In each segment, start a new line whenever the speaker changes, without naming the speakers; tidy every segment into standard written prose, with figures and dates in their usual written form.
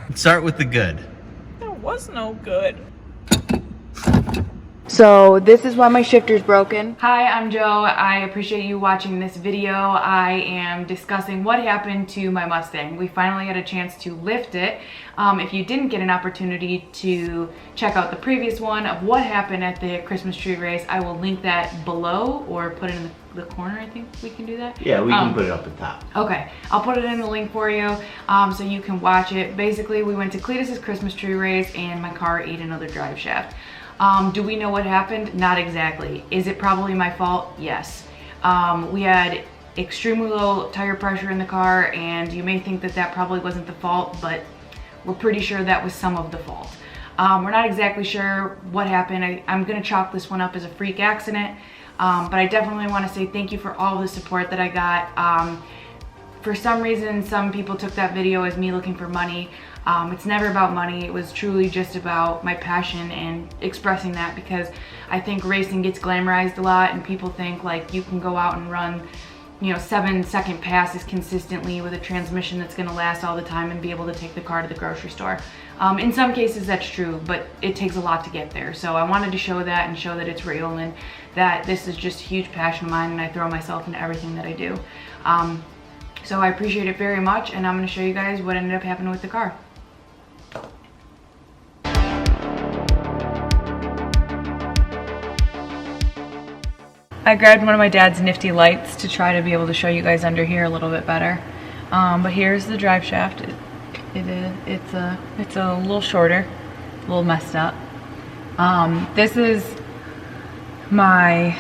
Let's start with the good.
There was no good.
So this is why my shifter's broken. Hi, I'm Joe. I appreciate you watching this video. I am discussing what happened to my Mustang. We finally had a chance to lift it. If you didn't get an opportunity to check out the previous one of what happened at the Christmas tree race, I will link that below or put it in the corner. I think we can do that.
Yeah, we can put it up at the top.
Okay, I'll put it in the link for you so you can watch it. Basically, we went to Cletus's Christmas tree race and my car ate another drive shaft. Do we know what happened? Not exactly. Is it probably my fault? Yes. We had extremely low tire pressure in the car, and you may think that that probably wasn't the fault, but we're pretty sure that was some of the fault. We're not exactly sure what happened. I'm gonna chalk this one up as a freak accident, but I definitely wanna say thank you for all the support that I got. For some reason, some people took that video as me looking for money. It's never about money. It was truly just about my passion and expressing that, because I think racing gets glamorized a lot and people think like you can go out and run, you know, 7-second passes consistently with a transmission that's gonna last all the time and be able to take the car to the grocery store. In some cases that's true, but it takes a lot to get there. So I wanted to show that and show that it's real and that this is just a huge passion of mine, and I throw myself into everything that I do. So I appreciate it very much, and I'm gonna show you guys what ended up happening with the car. I grabbed one of my dad's nifty lights to try to be able to show you guys under here a little bit better. But here's the drive shaft. It's a little shorter, a little messed up. This is my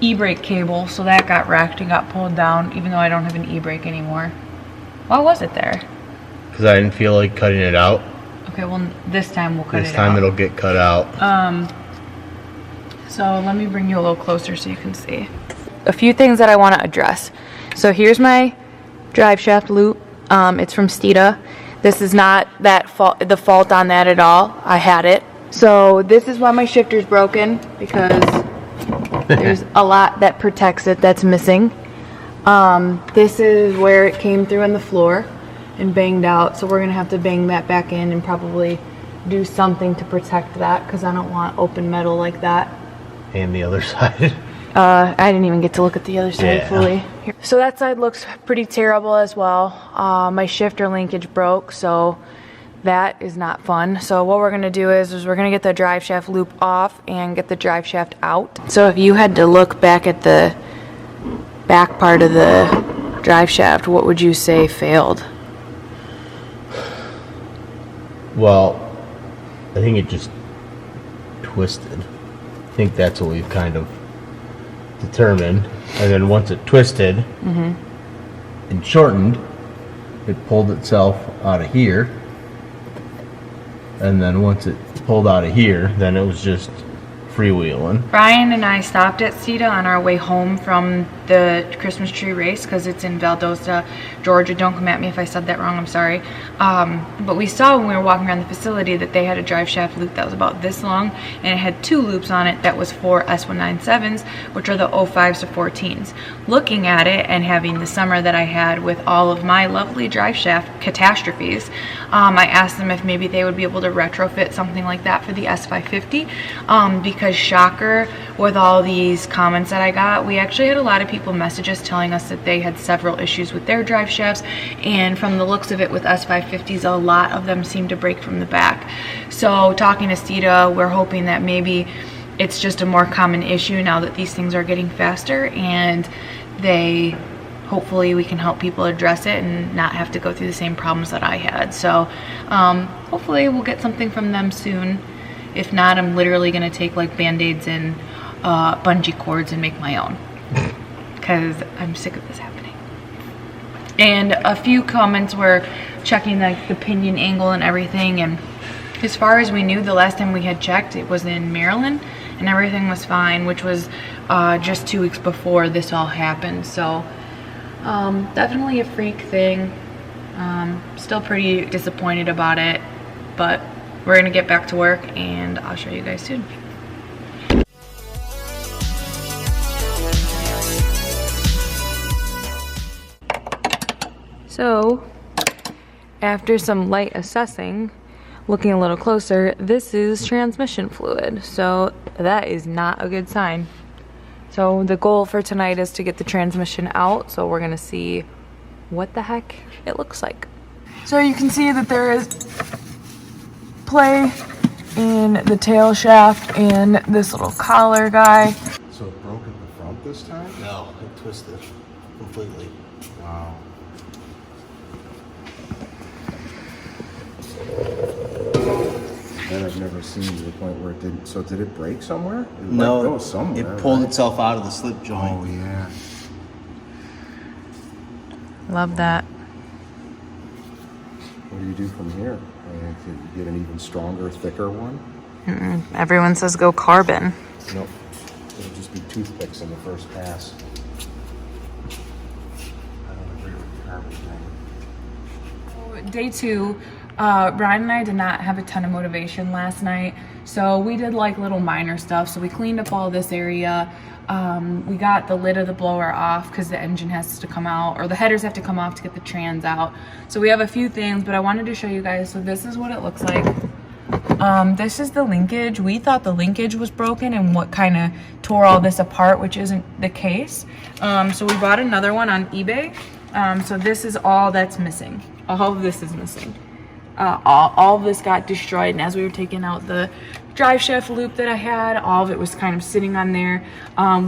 e-brake cable, so that got wrecked and got pulled down, even though I don't have an e-brake anymore. Why was it there?
Because I didn't feel like cutting it out.
Okay, well this time we'll cut it out.
This time it'll get cut out.
So let me bring you a little closer so you can see. A few things that I want to address. So here's my drive shaft loop. It's from Steeda. This is not the fault on that at all. I had it. So this is why my shifter's broken, because there's a lot that protects it that's missing. This is where it came through in the floor and banged out. So we're gonna have to bang that back in and probably do something to protect that, because I don't want open metal like that.
And the other side.
I didn't even get to look at the other side fully. So that side looks pretty terrible as well. My shifter linkage broke, so that is not fun. So what we're gonna do is we're gonna get the drive shaft loop off and get the drive shaft out. So if you had to look back at the back part of the drive shaft, what would you say failed?
Well, I think it just twisted. I think that's what we've kind of determined. And then once it twisted and shortened, it pulled itself out of here. And then once it pulled out of here, then it was just freewheeling.
Brian and I stopped at Steeda on our way home from the Christmas tree race, because it's in Valdosta, Georgia. Don't come at me if I said that wrong, I'm sorry. But we saw when we were walking around the facility that they had a drive shaft loop that was about this long, and it had 2 loops on it that was for S197s, which are the 05s to 14s. Looking at it and having the summer that I had with all of my lovely drive shaft catastrophes, I asked them if maybe they would be able to retrofit something like that for the S550, because shocker, with all these comments that I got, we actually had a lot of people message us telling us that they had several issues with their drive shafts, and from the looks of it with S550s, a lot of them seem to break from the back. So talking to Steeda, we're hoping that maybe it's just a more common issue now that these things are getting faster, and hopefully we can help people address it and not have to go through the same problems that I had. So hopefully we'll get something from them soon. If not, I'm literally gonna take like band-aids and bungee cords and make my own, because I'm sick of this happening. And a few comments were checking like the pinion angle and everything, and as far as we knew, the last time we had checked, it was in Maryland and everything was fine, which was just 2 weeks before this all happened. So definitely a freak thing. Still pretty disappointed about it, but we're gonna get back to work and I'll show you guys soon. So After some light assessing, looking a little closer, this is transmission fluid. So that is not a good sign. So the goal for tonight is to get the transmission out. So we're gonna see what the heck it looks like. So you can see that there is play in the tail shaft and this little collar guy.
So it broke at the front this time?
No, it twisted completely.
Wow. And I've never seen to the point where it didn't. So did it break somewhere? It let go somewhere.
it pulled
right?
itself out of the slip joint.
Oh yeah.
Love that.
What do you do from here? Can you get an even stronger, thicker one?
Everyone says go carbon.
Nope. It'll just be toothpicks in the first pass. I don't agree with the carbon thing.
Day 2, Brian and I did not have a ton of motivation last night, so we did like little minor stuff. So we cleaned up all this area. We got the lid of the blower off because the engine has to come out, or the headers have to come off to get the trans out. So we have a few things, but I wanted to show you guys. So this is what it looks like. This is the linkage. We thought the linkage was broken and what kind of tore all this apart, which isn't the case. So we bought another one on eBay. So this is all that's missing. All of this is missing. All of this got destroyed, and as we were taking out the drive shaft loop that I had, all of it was kind of sitting on there.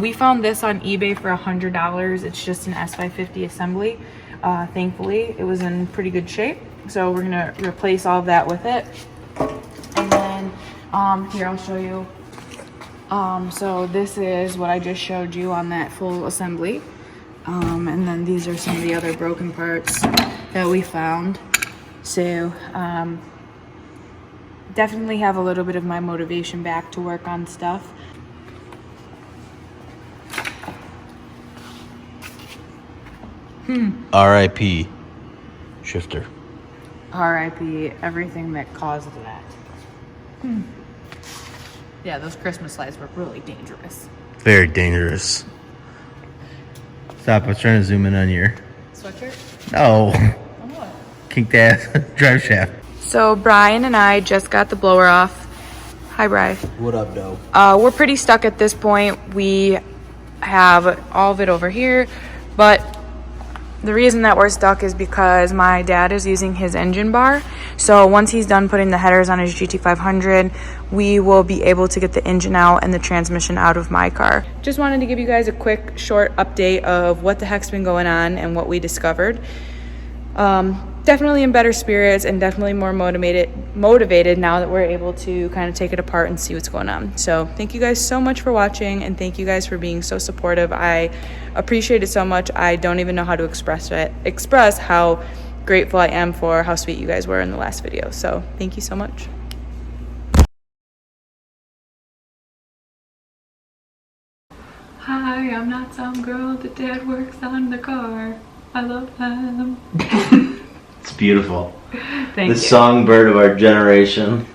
We found this on eBay for $100. It's just an S550 assembly. Thankfully, it was in pretty good shape. So we're gonna replace all of that with it. And then here, I'll show you. So this is what I just showed you on that full assembly. And then these are some of the other broken parts that we found. So definitely have a little bit of my motivation back to work on stuff.
R.I.P. shifter.
RIP everything that caused that. Yeah, those Christmas lights were really dangerous.
Very dangerous. Stop, I was trying to zoom in on your...
Sweatshirt?
No.
On what?
Kicked ass drive shaft.
So Brian and I just got the blower off. Hi, Brian.
What up, though?
We're pretty stuck at this point. We have all of it over here, but the reason that we're stuck is because my dad is using his engine bar. So once he's done putting the headers on his GT500, we will be able to get the engine out and the transmission out of my car. Just wanted to give you guys a quick, short update of what the heck's been going on and what we discovered. Definitely in better spirits and definitely more motivated now that we're able to kind of take it apart and see what's going on. So thank you guys so much for watching, and thank you guys for being so supportive. I appreciate it so much. I don't even know how to express how grateful I am for how sweet you guys were in the last video. So thank you so much. Hi, I'm not some girl that dad works on the car. I love him.
It's beautiful.
Thank you.
The songbird of our generation.